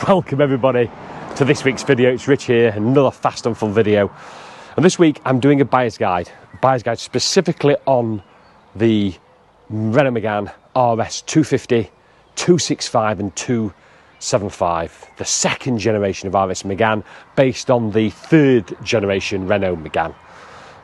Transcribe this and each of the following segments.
Welcome everybody to this week's video. It's Rich here, another fast and fun video. And this week I'm doing a buyer's guide specifically on the Renault Megane RS250, 265 and 275, the second generation of RS Megane based on the third generation Renault Megane.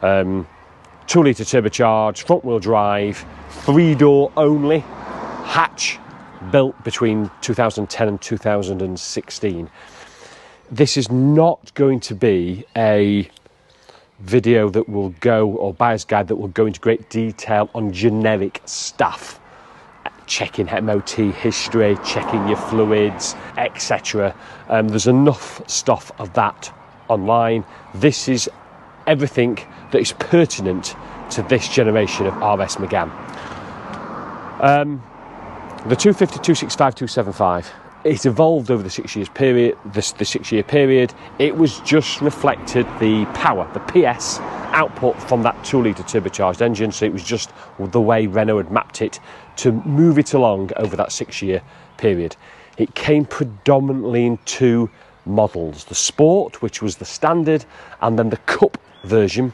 2-litre turbocharged, front wheel drive, 3-door only, hatch, built between 2010 and 2016. This is not going to be a video that will go, or buyer's guide that will go into great detail on generic stuff, checking MOT history, checking your fluids, etc. There's enough stuff of that online. This is everything that is pertinent to this generation of RS Megane. The 250, 265, 275, it evolved over the 6 years period. The 6 year period, it was just reflected the power, the PS output from that 2-litre turbocharged engine. So it was just the way Renault had mapped it to move it along over that 6 year period. It came predominantly in two models: the Sport, which was the standard, and then the Cup version.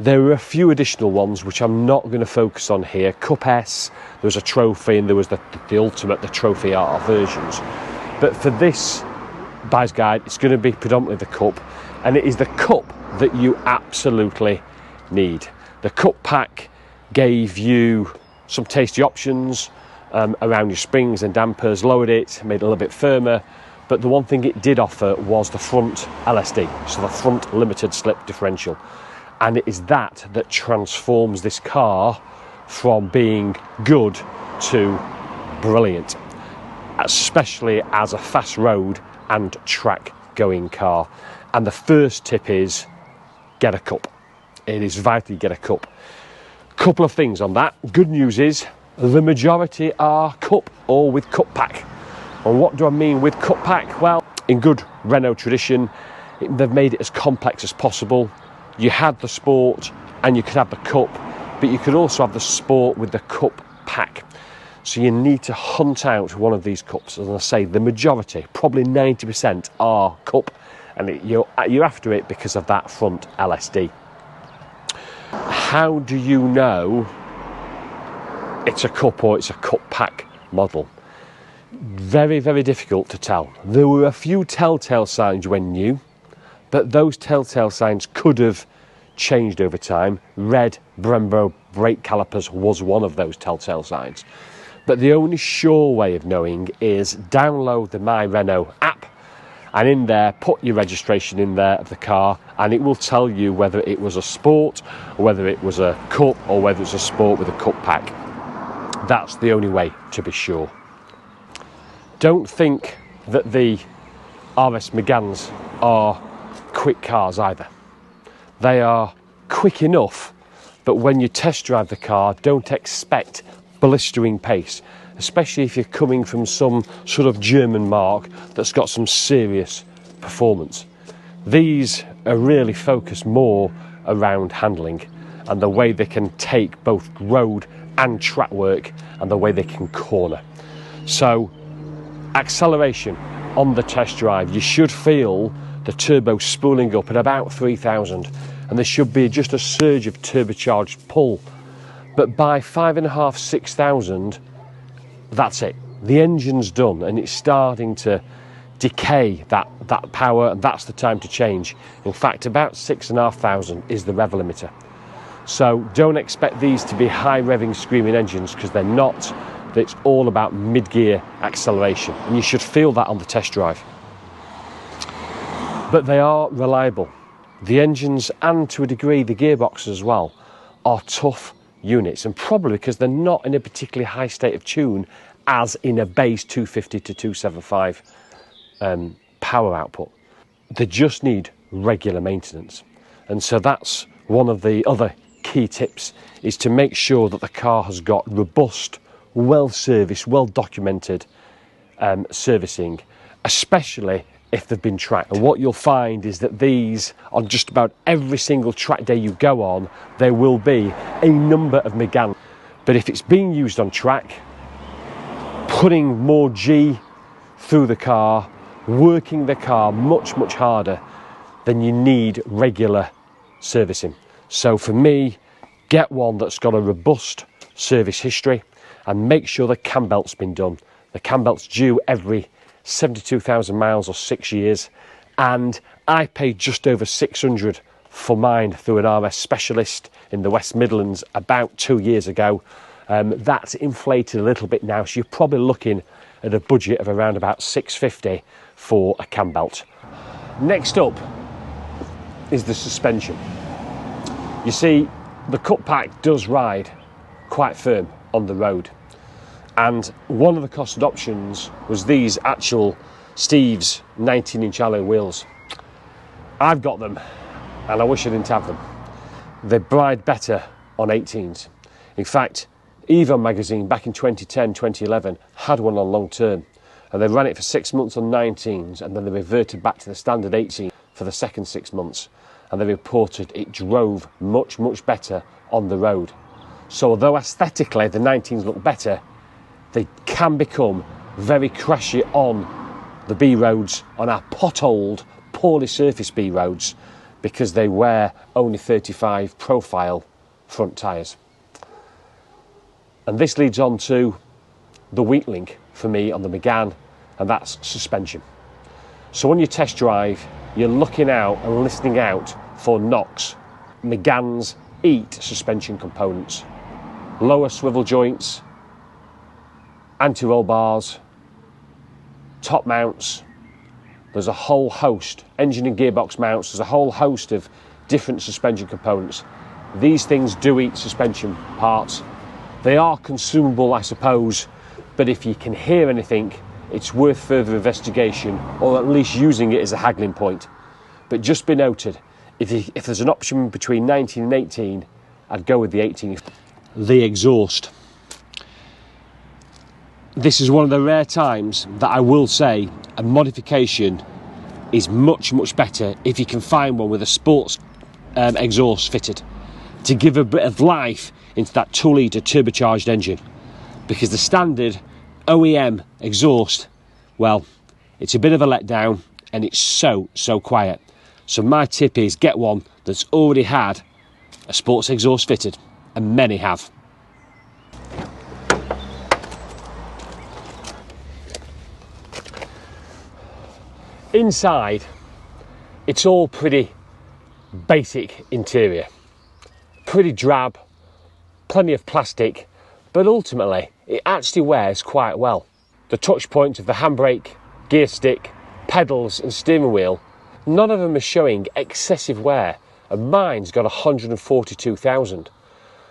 There were a few additional ones which I'm not going to focus on here. Cup S, there was a Trophy, and there was the Ultimate, the Trophy R versions. But for this buyer's guide, it's going to be predominantly the Cup, and it is the Cup that you absolutely need. The Cup pack gave you some tasty options around your springs and dampers, lowered it, made it a little bit firmer. But the one thing it did offer was the front LSD, so the front limited slip differential. And it is that transforms this car from being good to brilliant, especially as a fast road and track going car. And the first tip is get a Cup. It is vital you get a Cup. Couple of things on that. Good news is the majority are Cup or with Cup pack. And what do I mean with Cup pack? Well, in good Renault tradition, they've made it as complex as possible. You had the Sport and you could have the Cup, but you could also have the Sport with the Cup pack. So you need to hunt out one of these Cups. As I say, the majority, probably 90%, are Cup, and you're after it because of that front LSD. How do you know it's a Cup or it's a Cup pack model? Very, very difficult to tell. There were a few telltale signs when new, but those telltale signs could have changed over time. Red Brembo brake calipers was one of those telltale signs. But the only sure way of knowing is download the My Renault app, and in there put your registration in there of the car, and it will tell you whether it was a Sport, or whether it was a Cup, or whether it's a Sport with a Cup pack. That's the only way to be sure. Don't think that the RS Meganes are quick cars either. They are quick enough, but when you test drive the car, don't expect blistering pace, especially if you're coming from some sort of German marque that's got some serious performance. These are really focused more around handling and the way they can take both road and track work and the way they can corner. So acceleration on the test drive, you should feel the turbo spooling up at about 3,000, and there should be just a surge of turbocharged pull. But by 5,500, 6,000, that's it. The engine's done, and it's starting to decay that power, and that's the time to change. In fact, about 6,500 is the rev limiter. So don't expect these to be high revving, screaming engines, because they're not. It's all about mid-gear acceleration, and you should feel that on the test drive. But they are reliable. The engines, and to a degree the gearboxes as well, are tough units, and probably because they're not in a particularly high state of tune as in a base 250 to 275 power output. They just need regular maintenance. And so that's one of the other key tips, is to make sure that the car has got robust, well serviced, well documented servicing, especially if they've been tracked. And what you'll find is that these, on just about every single track day you go on, there will be a number of Megane. But if it's being used on track, putting more G through the car, working the car much harder than you need regular servicing. So for me, get one that's got a robust service history, and make sure the cam belt's been done. The cam belt's due every 72,000 miles or 6 years, and I paid just over 600 for mine through an RS specialist in the West Midlands about 2 years ago. That's inflated a little bit now, so you're probably looking at a budget of around about 650 for a cam belt. Next up is the suspension. You see, the cut pack does ride quite firm on the road, and one of the costed options was these actual Steve's 19-inch alloy wheels. I've got them, and I wish I didn't have them. They ride better on 18s. In fact, Evo magazine back in 2010, 2011 had one on long term, and they ran it for 6 months on 19s, and then they reverted back to the standard 18 for the second 6 months, and they reported it drove much better on the road. So although aesthetically the 19s look better, they can become very crashy on the B roads, on our potholed, poorly surfaced B roads, because they wear only 35 profile front tyres. And this leads on to the weak link for me on the Megane, and that's suspension. So on your test drive, you're looking out and listening out for knocks. Meganes eat suspension components. Lower swivel joints, anti-roll bars, top mounts. There's a whole host, engine and gearbox mounts, there's a whole host of different suspension components. These things do eat suspension parts. They are consumable, I suppose, but if you can hear anything, it's worth further investigation, or at least using it as a haggling point. But just be noted, if there's an option between 19 and 18, I'd go with the 18. The exhaust. This is one of the rare times that I will say a modification is much better if you can find one with a sports exhaust fitted, to give a bit of life into that 2-litre turbocharged engine, because the standard OEM exhaust, well, it's a bit of a letdown, and it's so quiet. So my tip is get one that's already had a sports exhaust fitted, and many have. Inside, it's all pretty basic interior, pretty drab, plenty of plastic, but ultimately it actually wears quite well. The touch points of the handbrake, gear stick, pedals and steering wheel, none of them are showing excessive wear, and mine's got 142,000.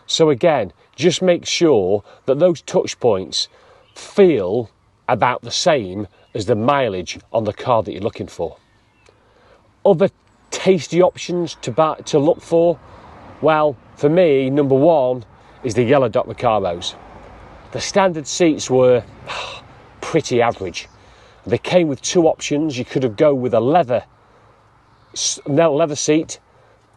So again, just make sure that those touch points feel about the same as the mileage on the car that you're looking for. Other tasty options to look for, well, for me, number one is the yellow dot Recaros. The standard seats were pretty average. They came with two options. You could have go with a leather seat,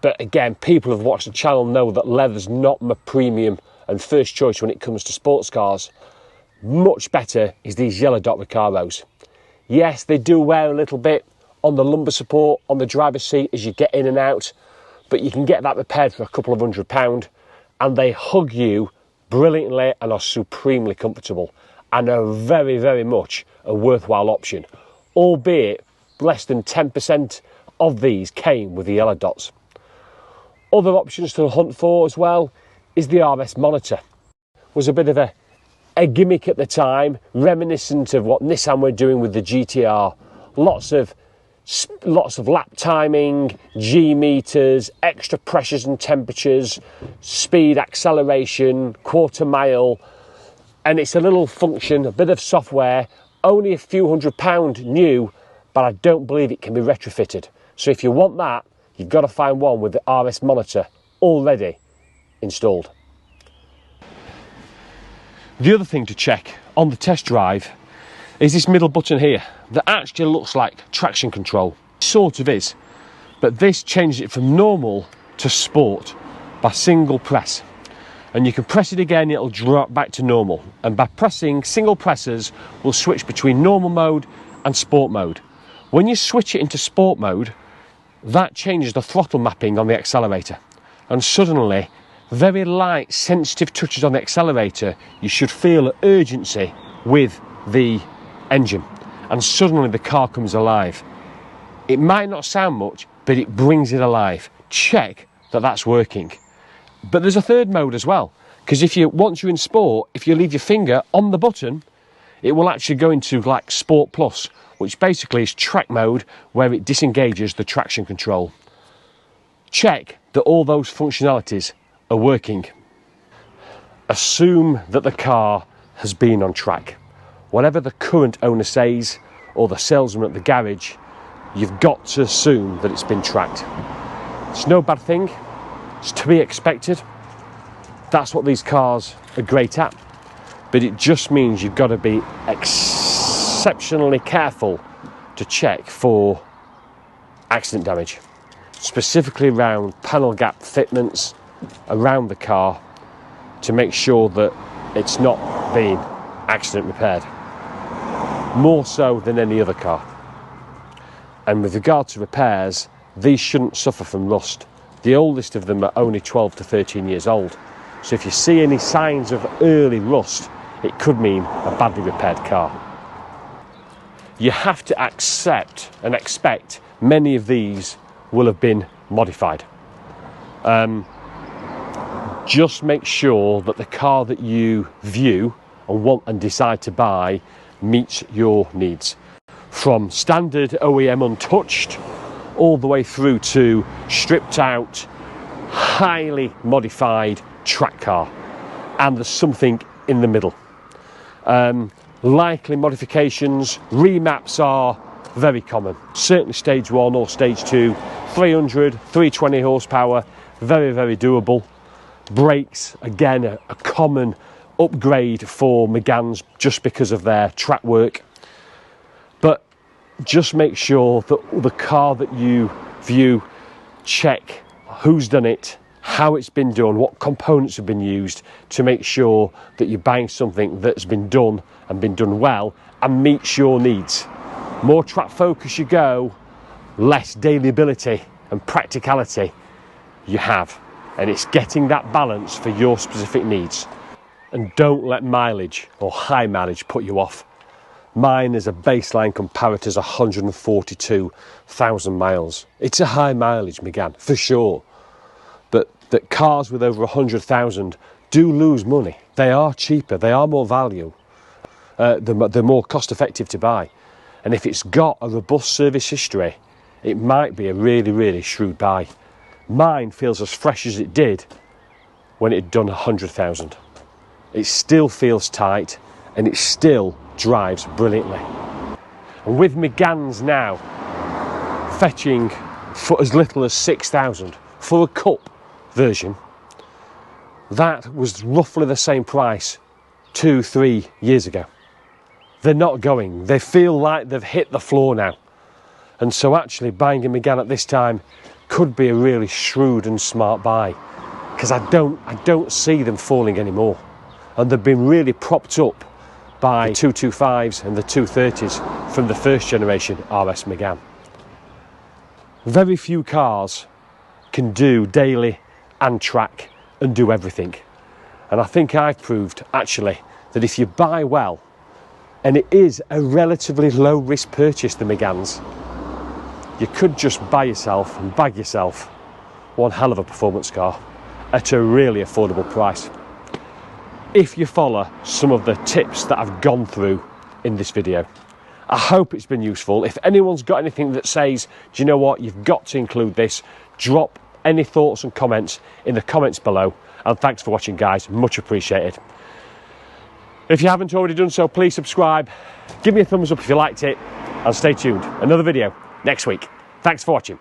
but again, people who've watched the channel know that leather's not my premium and first choice when it comes to sports cars. Much better is these yellow dot Recaros. Yes, they do wear a little bit on the lumbar support on the driver's seat as you get in and out, but you can get that repaired for a couple of £100, and they hug you brilliantly and are supremely comfortable, and are very much a worthwhile option, albeit less than 10% of these came with the yellow dots. Other options to hunt for as well is the RS monitor. Was a bit of a gimmick at the time, reminiscent of what Nissan were doing with the GTR. Lots of lap timing, G meters, extra pressures and temperatures, speed, acceleration, quarter mile, and it's a little function, a bit of software, only a few £100 new, but I don't believe it can be retrofitted. So if you want that, you've got to find one with the RS monitor already installed. The other thing to check on the test drive is this middle button here that actually looks like traction control. Sort of is, but this changes it from normal to sport by single press. And you can press it again, it'll drop back to normal. And by pressing single presses, we'll switch between normal mode and sport mode. When you switch it into sport mode, that changes the throttle mapping on the accelerator, and suddenly very light sensitive touches on the accelerator, you should feel urgency with the engine, and suddenly the car comes alive. It might not sound much, but it brings it alive. Check that that's working. But there's a third mode as well, because once you're in sport, if you leave your finger on the button, it will actually go into like Sport Plus, which basically is track mode, where it disengages the traction control. Check that all those functionalities are working. Assume that the car has been on track. Whatever the current owner says, or the salesman at the garage, you've got to assume that it's been tracked. It's no bad thing. It's to be expected. That's what these cars are great at. But it just means you've got to be exceptionally careful to check for accident damage, specifically around panel gap fitments around the car, to make sure that it's not been accident repaired, more so than any other car. And with regard to repairs, these shouldn't suffer from rust. The oldest of them are only 12 to 13 years old. So if you see any signs of early rust, it could mean a badly repaired car. You have to accept and expect many of these will have been modified. Just make sure that the car that you view and want and decide to buy meets your needs. From standard OEM untouched, all the way through to stripped out, highly modified track car. And there's something in the middle. Likely modifications, remaps are very common. Certainly stage 1 or stage 2, 300, 320 horsepower, very, very doable. Brakes, again, a common upgrade for Meganes just because of their track work. But just make sure that the car that you view, check who's done it, how it's been done, what components have been used, to make sure that you're buying something that's been done and been done well and meets your needs. More track focus you go, less dailyability and practicality you have. And it's getting that balance for your specific needs. And don't let mileage or high mileage put you off. Mine as a baseline comparator is 142,000 miles. It's a high mileage Megane, for sure. But that cars with over 100,000 do lose money. They are cheaper, they are more value. They're more cost effective to buy. And if it's got a robust service history, it might be a really, really shrewd buy. Mine feels as fresh as it did when it had done 100,000. It still feels tight and it still drives brilliantly. And with Meganes now fetching for as little as 6,000 for a cup version, that was roughly the same price 2-3 years ago. They're not going. They feel like they've hit the floor now. And so actually buying a Megane at this time could be a really shrewd and smart buy, because I don't see them falling anymore. And they've been really propped up by the 225s and the 230s from the first generation RS Megane. Very few cars can do daily and track and do everything. And I think I've proved actually that if you buy well, and it is a relatively low risk purchase, the Meganes, you could just buy yourself and bag yourself one hell of a performance car at a really affordable price, if you follow some of the tips that I've gone through in this video. I hope it's been useful. If anyone's got anything that says, do you know what, you've got to include this, drop any thoughts and comments in the comments below. And thanks for watching, guys, much appreciated. If you haven't already done so, please subscribe, give me a thumbs up if you liked it, and stay tuned. Another video next week. Thanks for watching.